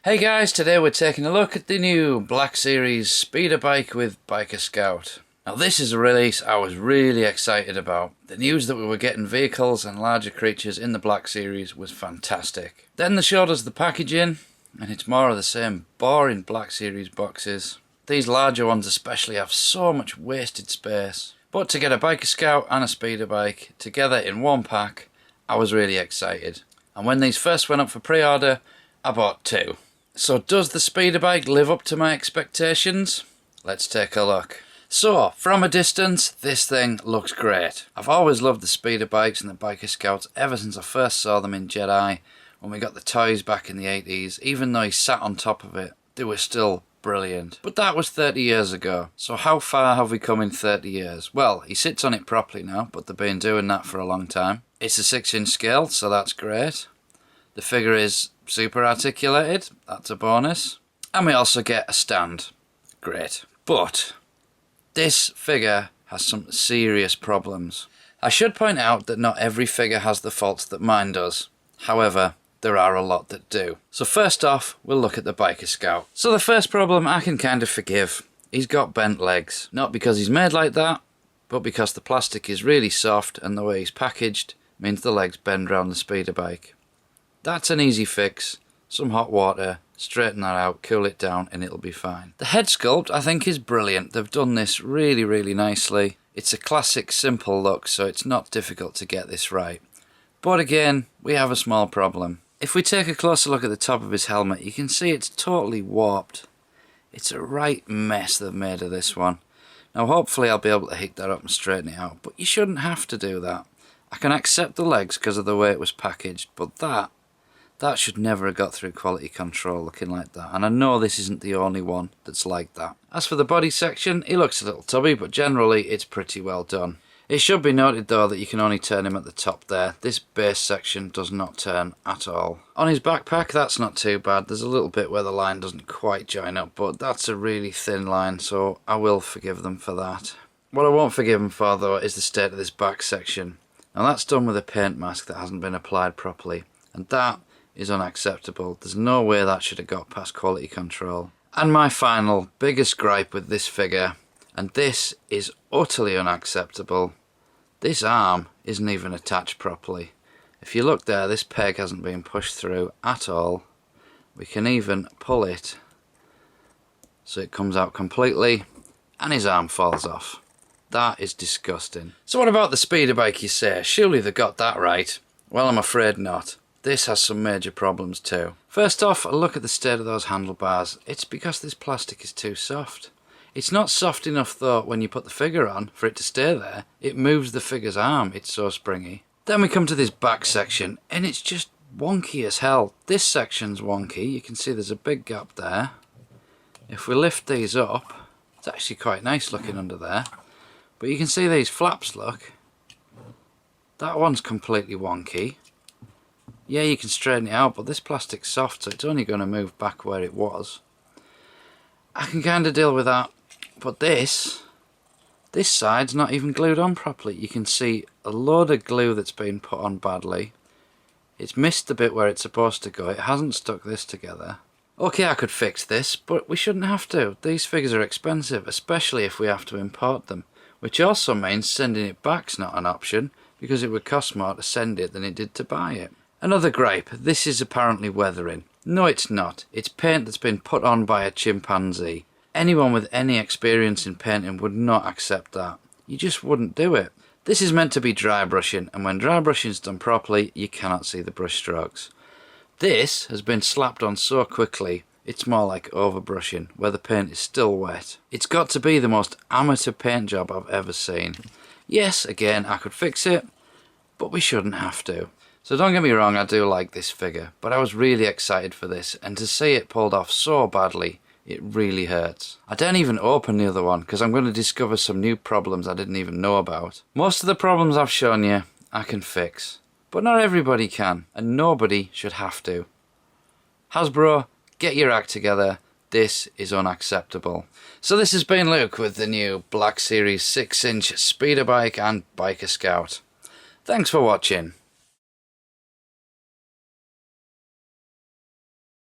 Hey guys, today we're taking a look at the new Black Series speeder bike with Biker Scout. Now this is a release I was really excited about. The news that we were getting vehicles and larger creatures in the Black Series was fantastic. Then they showed us the packaging, and it's more of the same boring Black Series boxes. These larger ones especially have so much wasted space. But to get a Biker Scout and a speeder bike together in one pack, I was really excited. And when these first went up for pre-order, I bought two. So does the speeder bike live up to my expectations? Let's take a look. So, from a distance, this thing looks great. I've always loved the speeder bikes and the Biker Scouts ever since I first saw them in Jedi, when we got the toys back in the 80s. Even though he sat on top of it, they were still brilliant. But that was 30 years ago. So how far have we come in 30 years? Well, he sits on it properly now, but they've been doing that for a long time. It's a 6-inch scale, so that's great. The figure is super articulated, that's a bonus. And we also get a stand. Great. But this figure has some serious problems. I should point out that not every figure has the faults that mine does. However, there are a lot that do. So first off, we'll look at the Biker Scout. So the first problem I can kind of forgive. He's got bent legs. Not because he's made like that, but because the plastic is really soft and the way he's packaged means the legs bend round the speeder bike. That's an easy fix. Some hot water, straighten that out, cool it down, and it'll be fine. The head sculpt I think is brilliant. They've done this really nicely. It's a classic simple look, so it's not difficult to get this right. But again, we have a small problem. If we take a closer look at the top of his helmet, you can see it's totally warped. It's a right mess they've made of this one. Now hopefully I'll be able to hick that up and straighten it out, but you shouldn't have to do that. I can accept the legs because of the way it was packaged, but that should never have got through quality control looking like that, and I know this isn't the only one that's like that. As for the body section, he looks a little tubby, but generally it's pretty well done. It should be noted though that you can only turn him at the top there. This base section does not turn at all. On his backpack, that's not too bad. There's a little bit where the line doesn't quite join up, but that's a really thin line, so I will forgive them for that. What I won't forgive them for though is the state of this back section. Now that's done with a paint mask that hasn't been applied properly, and that is unacceptable. There's no way that should have got past quality control. And my final biggest gripe with this figure, and this is utterly unacceptable, this arm isn't even attached properly. If you look there, this peg hasn't been pushed through at all. We can even pull it so it comes out completely and his arm falls off. That is disgusting. So what about the speeder bike, you say? Surely they got that right. Well, I'm afraid not. This has some major problems too. First off, a look at the state of those handlebars. It's because this plastic is too soft. It's not soft enough though when you put the figure on for it to stay there. It moves the figure's arm, it's so springy. Then we come to this back section and it's just wonky as hell. This section's wonky, you can see there's a big gap there. If we lift these up, it's actually quite nice looking under there. But you can see these flaps, look. That one's completely wonky. Yeah, you can straighten it out, but this plastic's soft, so it's only going to move back where it was. I can kind of deal with that, but this side's not even glued on properly. You can see a load of glue that's been put on badly. It's missed the bit where it's supposed to go. It hasn't stuck this together. Okay, I could fix this, but we shouldn't have to. These figures are expensive, especially if we have to import them, which also means sending it back's not an option, because it would cost more to send it than it did to buy it. Another gripe, this is apparently weathering. No, it's not. It's paint that's been put on by a chimpanzee. Anyone with any experience in painting would not accept that. You just wouldn't do it. This is meant to be dry brushing, and when dry brushing is done properly, you cannot see the brush strokes. This has been slapped on so quickly, it's more like overbrushing, where the paint is still wet. It's got to be the most amateur paint job I've ever seen. Yes, again, I could fix it, but we shouldn't have to. So don't get me wrong, I do like this figure, but I was really excited for this, and to see it pulled off so badly, it really hurts. I don't even open the other one, because I'm going to discover some new problems I didn't even know about. Most of the problems I've shown you, I can fix. But not everybody can, and nobody should have to. Hasbro, get your act together. This is unacceptable. So this has been Luke with the new Black Series 6-inch speeder bike and Biker Scout. Thanks for watching.